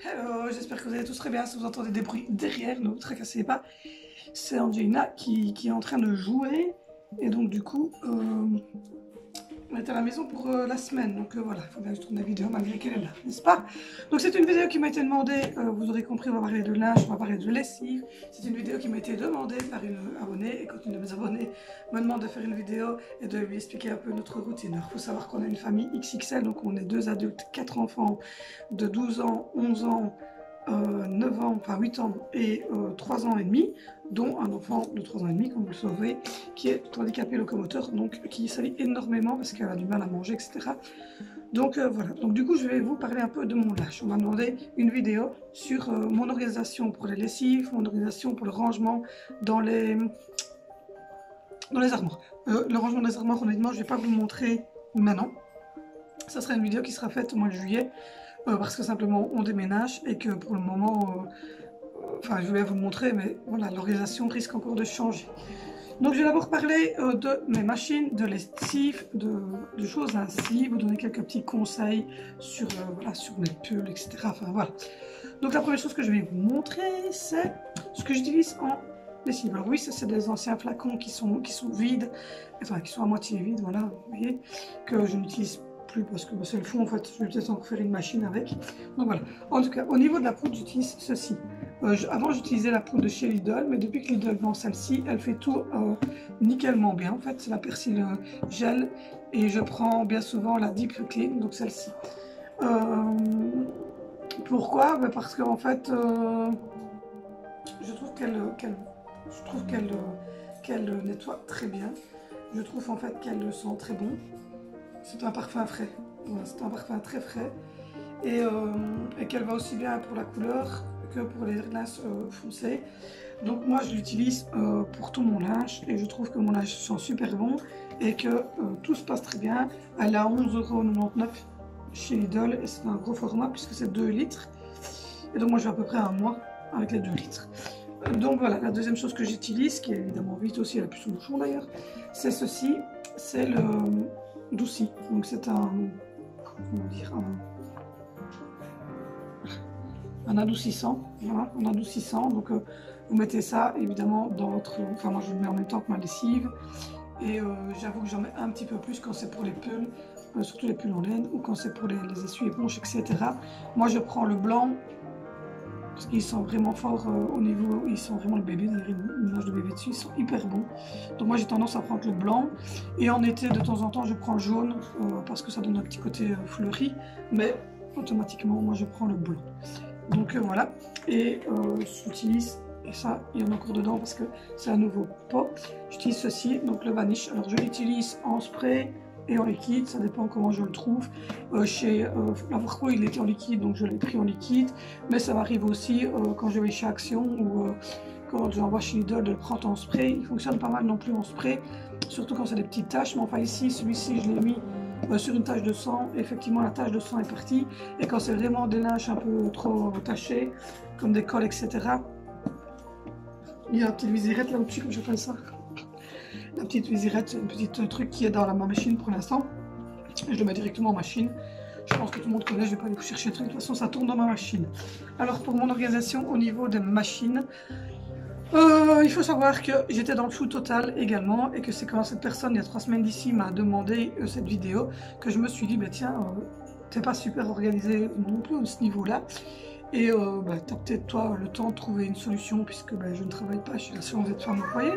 Hello, j'espère que vous allez tous très bien. Si vous entendez des bruits derrière, ne vous tracassez pas. C'est Angelina qui est en train de jouer. Et donc du coup, on est à la maison pour la semaine. Donc voilà, il faut bien que je tourne la vidéo malgré qu'elle est là, n'est-ce pas? Donc c'est une vidéo qui m'a été demandée, vous aurez compris, on va parler de linge, on va parler de lessive. C'est une vidéo qui m'a été demandée par une abonnée. Et quand une de mes abonnées me demande de faire une vidéo et de lui expliquer un peu notre routine. Alors il faut savoir qu'on a une famille XXL, donc on est 2 adultes, 4 enfants de 12 ans, 11 ans, 9 ans, enfin 8 ans et 3 ans et demi, dont un enfant de 3 ans et demi, comme vous le savez, qui est handicapé locomoteur, donc qui salit énormément parce qu'elle a du mal à manger, etc. Donc voilà, donc du coup je vais vous parler un peu de mon lâche. On m'a demandé une vidéo sur mon organisation pour les lessives, mon organisation pour le rangement dans les armoires. Le rangement des armoires, honnêtement, je ne vais pas vous le montrer maintenant. Ça sera une vidéo qui sera faite au mois de juillet. Parce que simplement on déménage et que pour le moment, enfin je vais vous le montrer, mais voilà, l'organisation risque encore de changer. Donc je vais d'abord parler de mes machines, de lessive, de choses ainsi, vous donner quelques petits conseils sur, voilà, sur mes pulls, etc. Enfin voilà. Donc la première chose que je vais vous montrer, c'est ce que j'utilise en lessive. Alors oui, ça c'est des anciens flacons qui sont vides, enfin qui sont à moitié vides, voilà, vous voyez, que je n'utilise plus parce que c'est le fond en fait, je vais peut-être encore faire une machine avec. Donc voilà, en tout cas au niveau de la poudre j'utilise ceci. Avant j'utilisais la poudre de chez Lidl, mais depuis que Lidl vend celle-ci, elle fait tout nickelement bien. En fait c'est la persil gel et je prends bien souvent la Deep Clean, donc celle-ci. Pourquoi? Parce qu'en fait je trouve qu'elle nettoie très bien. Je trouve en fait qu'elle sent très bon. C'est un parfum frais, voilà, c'est un parfum très frais et qu'elle va aussi bien pour la couleur que pour les linges foncés. Donc moi je l'utilise pour tout mon linge et je trouve que mon linge sent super bon et que tout se passe très bien. Elle est à 11,99 € chez Lidl et c'est un gros format puisque c'est 2 litres. Et donc moi j'ai à peu près un mois avec les 2 litres. Donc voilà, la deuxième chose que j'utilise, qui est évidemment vite aussi, elle a plus son bouchon d'ailleurs, c'est ceci, c'est le Douci. Donc c'est un, comment dire, un adoucissant, voilà, un adoucissant. Donc vous mettez ça évidemment dans votre, enfin moi je le mets en même temps que ma lessive. Et j'avoue que j'en mets un petit peu plus quand c'est pour les pulls, surtout les pulls en laine, ou quand c'est pour les essuie-éponges, etc. Moi je prends le blanc, parce qu'ils sont vraiment forts au niveau, ils sont vraiment le bébé, d'ailleurs une image de bébé dessus, ils sont hyper bons. Donc moi j'ai tendance à prendre le blanc, et en été de temps en temps je prends le jaune, parce que ça donne un petit côté fleuri, mais automatiquement moi je prends le blanc. Donc voilà, et j'utilise, et ça il y en a encore dedans parce que c'est un nouveau pot, j'utilise ceci, donc le Vanish. Alors je l'utilise en spray et en liquide, ça dépend comment je le trouve. Chez Lavorco il était en liquide, donc je l'ai pris en liquide, mais ça m'arrive aussi quand je vais chez Action ou quand j'envoie chez Lidl de le prendre en spray. Il fonctionne pas mal non plus en spray, surtout quand c'est des petites taches, mais enfin ici, celui-ci je l'ai mis sur une tache de sang. Effectivement la tache de sang est partie, et quand c'est vraiment des linges un peu trop tachés, comme des cols, etc., il y a une petite visirette là au-dessus, comme j'appelle ça. La petite visirette, c'est un petit truc qui est dans ma machine pour l'instant. Je le mets directement en machine. Je pense que tout le monde connaît, je ne vais pas aller chercher le truc. De toute façon, ça tourne dans ma machine. Alors, pour mon organisation au niveau des machines, il faut savoir que j'étais dans le flou total également. Et que c'est quand cette personne, il y a 3 semaines d'ici, m'a demandé cette vidéo, que je me suis dit, bah, tiens, t'es pas super organisé non plus à ce niveau-là. Et bah, t'as peut-être toi le temps de trouver une solution, puisque bah, je ne travaille pas, j'ai la chance d'être femme au foyer.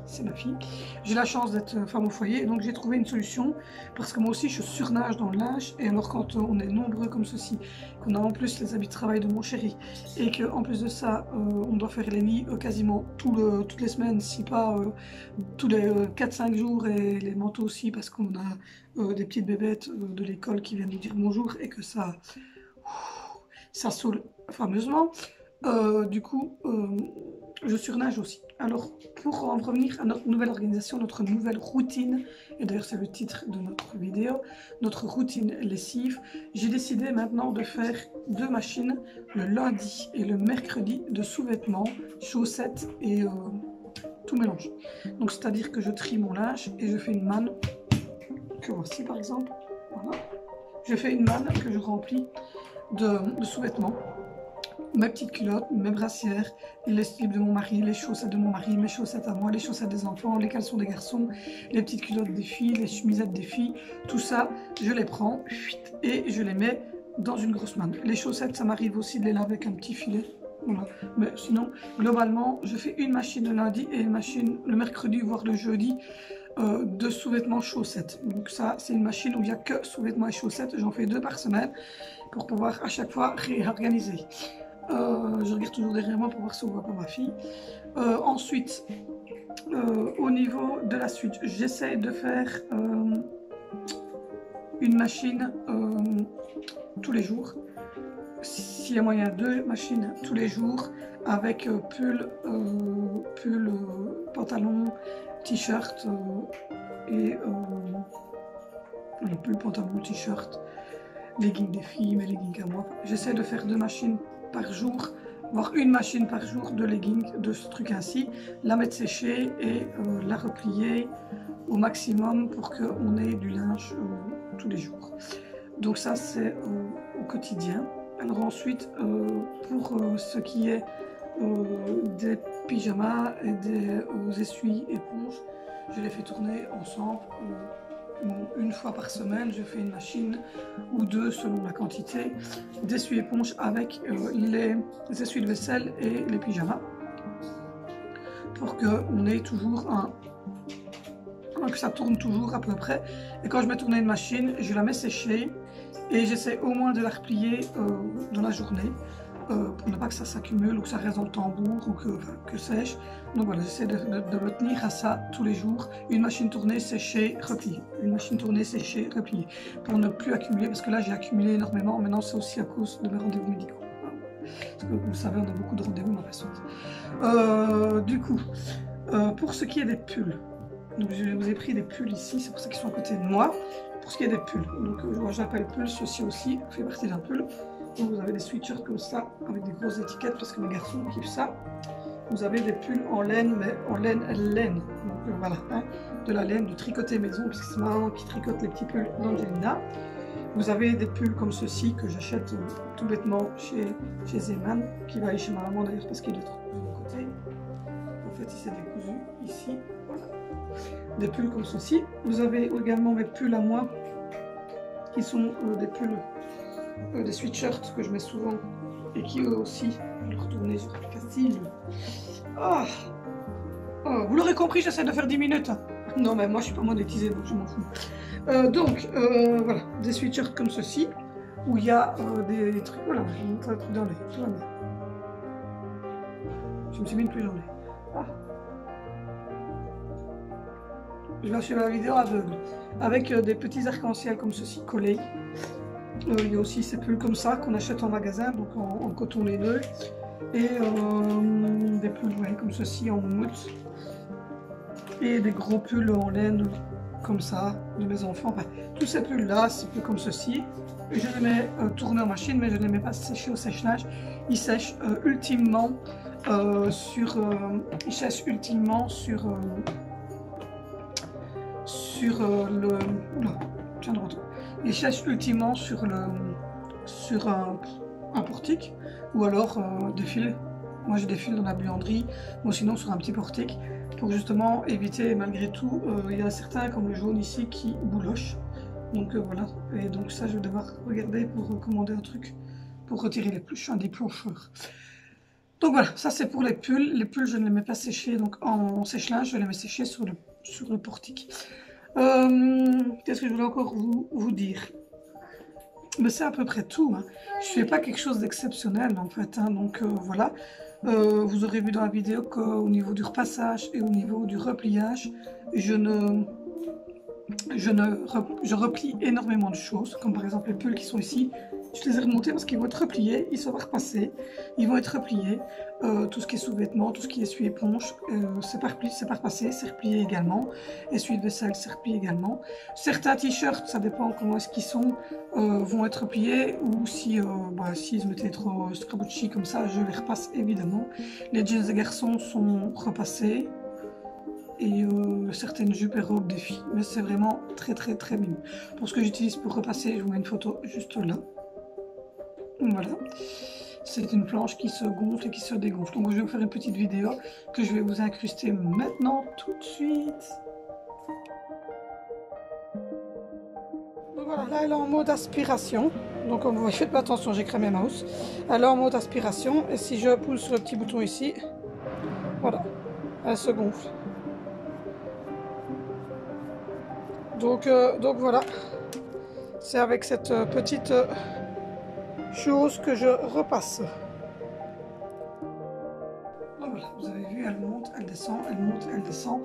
C'est ma fille. J'ai la chance d'être femme au foyer, donc j'ai trouvé une solution, parce que moi aussi je surnage dans le linge, et alors quand on est nombreux comme ceci, qu'on a en plus les habits de travail de mon chéri, et qu'en plus de ça, on doit faire les lits quasiment toutes les semaines, si pas tous les 4-5 jours, et les manteaux aussi, parce qu'on a des petites bébêtes de l'école qui viennent nous dire bonjour, et que ça saoule fameusement. Du coup, je surnage aussi. Alors, pour en revenir à notre nouvelle organisation, notre nouvelle routine, et d'ailleurs c'est le titre de notre vidéo, notre routine lessive, j'ai décidé maintenant de faire 2 machines, le lundi et le mercredi, de sous-vêtements, chaussettes et tout mélangé. Donc c'est-à-dire que je trie mon linge et je fais une manne, que voici par exemple, voilà. je fais une manne que je remplis de sous-vêtements. Mes petites culottes, mes brassières, les slips de mon mari, les chaussettes de mon mari, mes chaussettes à moi, les chaussettes des enfants, les caleçons des garçons, les petites culottes des filles, les chemisettes des filles, tout ça, je les prends et je les mets dans une grosse manne. Les chaussettes, ça m'arrive aussi de les laver avec un petit filet. Voilà. Mais sinon, globalement, je fais une machine le lundi et une machine le mercredi, voire le jeudi, de sous-vêtements chaussettes. Donc ça, c'est une machine où il n'y a que sous-vêtements et chaussettes. J'en fais 2 par semaine pour pouvoir à chaque fois réorganiser. Je regarde toujours derrière moi pour voir si on voit pas ma fille. Ensuite, au niveau de la suite, j'essaie de faire une machine tous les jours. S'il y a moyen, 2 machines tous les jours avec pull, pantalon, t-shirt et pull, pantalon, t-shirt, leggings des filles, mes leggings à moi. J'essaie de faire 2 machines par jour, voire une machine par jour de leggings, de ce truc ainsi, la mettre sécher et la replier au maximum pour qu'on ait du linge tous les jours. Donc ça c'est au quotidien. Alors ensuite, pour ce qui est des pyjamas et des essuie-éponges, je les fais tourner ensemble. Une fois par semaine, je fais une machine ou 2 selon la quantité d'essuie-éponges avec les essuie de vaisselle et les pyjamas pour qu'on ait toujours que ça tourne toujours à peu près. Et quand je mets tourner une machine, je la mets sécher et j'essaie au moins de la replier dans la journée pour ne pas que ça s'accumule ou que ça reste dans le tambour ou que sais-je. Donc voilà, j'essaie de me tenir à ça tous les jours. Une machine tournée, séchée, repliée. Une machine tournée, séchée, repliée. Pour ne plus accumuler, parce que là j'ai accumulé énormément. Maintenant c'est aussi à cause de mes rendez-vous médicaux. Parce que vous le savez, on a beaucoup de rendez-vous ma patiente. Du coup, pour ce qui est des pulls, donc je vous ai pris des pulls ici, c'est pour ça qu'ils sont à côté de moi. Pour ce qui est des pulls, donc j'appelle pull, ceci aussi fait partie d'un pull. Donc vous avez des sweatshirts comme ça, avec des grosses étiquettes, parce que mes garçons kiffent ça. Vous avez des pulls en laine, mais en laine. Donc voilà, hein, de la laine, du tricoté maison, parce que c'est ma maman qui tricote les petits pulls d'Angelina. Vous avez des pulls comme ceci, que j'achète tout bêtement chez Zeman, qui va aller chez ma maman d'ailleurs, parce qu'il est de l'autre côté. En fait, il s'est décousu ici, voilà. Des pulls comme ceci. Vous avez également mes pulls à moi, qui sont des pulls, des sweatshirts que je mets souvent et qui eux aussi, je vais retourner sur facile. Oh. Oh, vous l'aurez compris, j'essaie de faire 10 minutes. Non, mais moi je suis pas monétisée donc je m'en fous. Voilà, des sweatshirts comme ceci où il y a des trucs. Voilà, je vais mettre un truc dans les. Je me suis mis une pluie dans les. Ah. Je vais suivre la vidéo aveugle avec des petits arcs-en-ciel comme ceci collés. Il y a aussi ces pulls comme ça qu'on achète en magasin, donc en coton laineux, et des pulls comme ceci en moumoute, et des gros pulls en laine comme ça de mes enfants. Enfin, tous ces pulls là, c'est plus comme ceci. Je les mets tourner en machine, mais je ne les mets pas sécher au sèche-linge. Ils sèchent ultimement sur le. Oula, tiens de retour. Ils sèchent ultimement sur un portique ou alors des fils. Moi j'ai des fils dans la buanderie, ou sinon sur un petit portique pour justement éviter, malgré tout, il y a certains comme le jaune ici qui boulochent. Donc voilà, et donc ça je vais devoir regarder pour commander un truc pour retirer les pulls. Je suis un déclencheur. Donc voilà, ça c'est pour les pulls. Les pulls je ne les mets pas sécher donc en sèche-linge, je les mets sécher sur le portique. Qu'est-ce que je voulais encore vous dire? Mais c'est à peu près tout. Hein. Je ne fais pas quelque chose d'exceptionnel en fait. Hein. Donc voilà. Vous aurez vu dans la vidéo qu'au niveau du repassage et au niveau du repliage, je replie énormément de choses. Comme par exemple les pulls qui sont ici. Je les ai remontés parce qu'ils vont être repliés, ils sont repassés, ils vont être repliés. Tout ce qui est sous-vêtements, tout ce qui est essuie-éponge, c'est pas repassé, c'est replié également. Essuie-vaisselle, c'est replié également. Certains t-shirts, ça dépend comment est-ce qu'ils sont, vont être repliés. Ou si ils mettaient trop scrabucci comme ça, je les repasse évidemment. Les jeans des garçons sont repassés. et certaines jupes et robes des filles. Mais c'est vraiment très mignon. Pour ce que j'utilise pour repasser, je vous mets une photo juste là. Voilà. C'est une planche qui se gonfle et qui se dégonfle. Donc je vais vous faire une petite vidéo que je vais vous incruster maintenant tout de suite. Donc voilà, là elle est en mode aspiration. Donc comme vous voyez, faites pas attention, j'ai cramé ma mouse. Elle est en mode aspiration et si je pousse sur le petit bouton ici, voilà, elle se gonfle. Donc voilà, c'est avec cette petite chose que je repasse. Donc voilà, vous avez vu, elle monte, elle descend, elle monte, elle descend,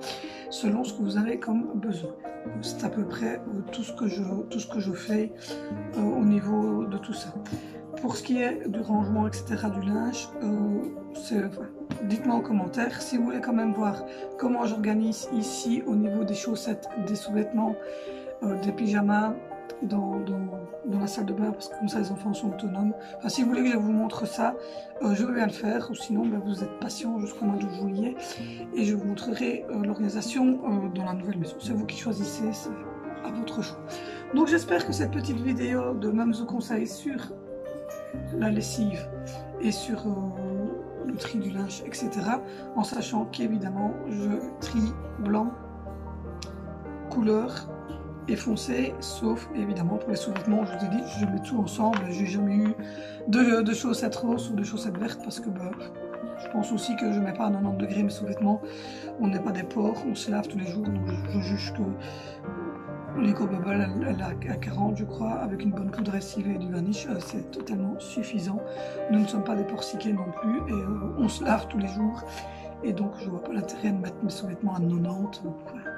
selon ce que vous avez comme besoin. C'est à peu près tout ce que je fais au niveau de tout ça. Pour ce qui est du rangement, etc., du linge, dites-moi en commentaire. Si vous voulez quand même voir comment j'organise ici au niveau des chaussettes, des sous-vêtements, des pyjamas, dans la salle de bain, parce que comme ça les enfants sont autonomes. Enfin, si vous voulez que je vous montre ça, je vais bien le faire, ou sinon vous êtes patient jusqu'au mois de juillet et je vous montrerai l'organisation dans la nouvelle maison. C'est vous qui choisissez, c'est à votre choix. Donc j'espère que cette petite vidéo de Mamzou conseils sur la lessive et sur le tri du linge, etc., en sachant qu'évidemment je trie blanc, couleur et foncé, sauf évidemment pour les sous-vêtements. Je vous ai dit, je mets tout ensemble. J'ai jamais eu de chaussettes roses ou de chaussettes vertes parce que je pense aussi que je mets pas à 90 degrés mes sous-vêtements. On n'est pas des porcs, on se lave tous les jours, donc je juge que l'Eco Bubble elle a à 40 je crois, avec une bonne poudre lessive et du vanish, c'est totalement suffisant. Nous ne sommes pas des porciquets non plus et on se lave tous les jours et donc je vois pas l'intérêt de mettre mes sous-vêtements à 90. Voilà.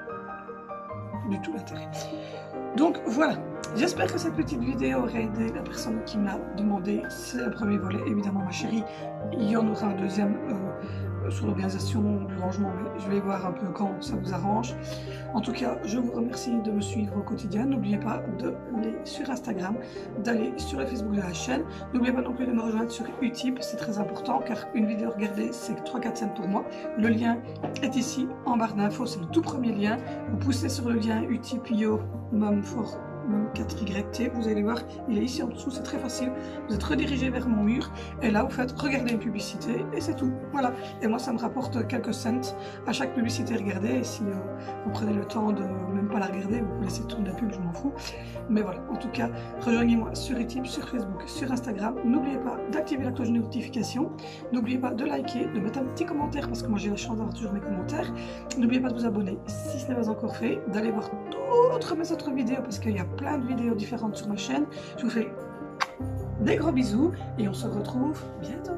Du tout l'intérêt. Donc voilà, j'espère que cette petite vidéo aura aidé la personne qui me l'a demandé. C'est le premier volet, évidemment ma chérie, il y en aura un deuxième sur l'organisation du rangement, mais je vais voir un peu quand ça vous arrange. En tout cas, je vous remercie de me suivre au quotidien. N'oubliez pas d'aller sur Instagram, d'aller sur le Facebook de la chaîne. N'oubliez pas non plus de me rejoindre sur Utip, c'est très important car une vidéo regardée c'est 3-4 cents pour moi. Le lien est ici en barre d'infos, c'est le tout premier lien. Vous poussez sur le lien Utip.io Mum4 4YT, vous allez voir, il est ici en dessous, c'est très facile. Vous êtes redirigé vers mon mur et là vous faites regarder une publicité et c'est tout. Voilà, et moi ça me rapporte quelques cents à chaque publicité regardée. Et si vous prenez le temps de même pas la regarder, vous laissez tourner la pub, je m'en fous. Mais voilà, en tout cas, rejoignez-moi sur Utip, sur Facebook, sur Instagram. N'oubliez pas d'activer la cloche de notification. N'oubliez pas de liker, de mettre un petit commentaire parce que moi j'ai la chance d'avoir toujours mes commentaires. N'oubliez pas de vous abonner si ce n'est pas encore fait, d'aller voir mes autres vidéos parce qu'il y a plein de vidéos différentes sur ma chaîne. Je vous fais des gros bisous et on se retrouve bientôt.